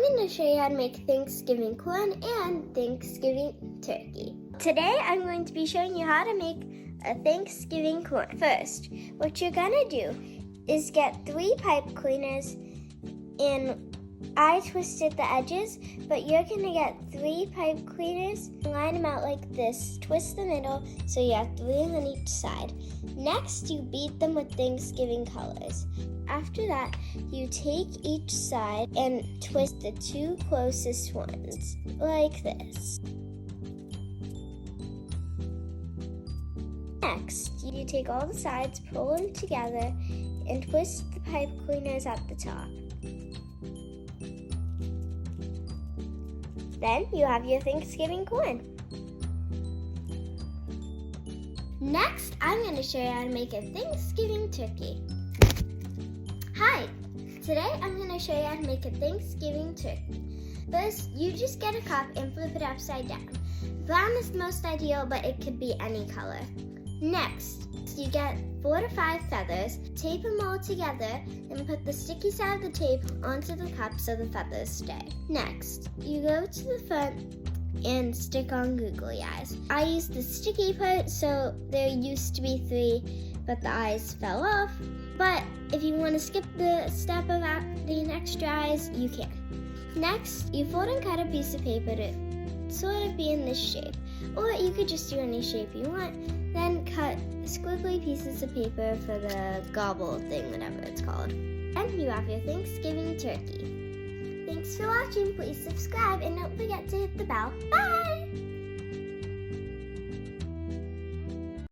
going to show you how to make Thanksgiving corn and Thanksgiving turkey. Today I'm going to be showing you how to make a Thanksgiving corn. First, what you're going to do is get 3 pipe cleaners, and I twisted the edges, but you're going to get 3 pipe cleaners, line them out like this, twist the middle so you have 3 on each side. Next, you beat them with Thanksgiving colors. After that, you take each side and twist the 2 closest ones, like this. Next, you take all the sides, pull them together, and twist the pipe cleaners at the top. Then you have your Thanksgiving corn. Next, I'm going to show you how to make a Thanksgiving turkey. Hi! Today I'm going to show you how to make a Thanksgiving turkey. First, you just get a cup and flip it upside down. Brown is most ideal, but it could be any color. Next, you get 4 to 5 feathers, tape them all together, and put the sticky side of the tape onto the cup so the feathers stay. Next, you go to the front and stick on googly eyes. I used the sticky part, so there used to be 3, but the eyes fell off. But if you want to skip the step of adding extra eyes, you can. Next, you fold and cut a piece of paper to sort of be in this shape, or you could just do any shape you want. Then cut squiggly pieces of paper for the gobble thing, whatever it's called. And you have your Thanksgiving turkey. Thanks for watching. Please subscribe and don't forget to hit the bell. Bye!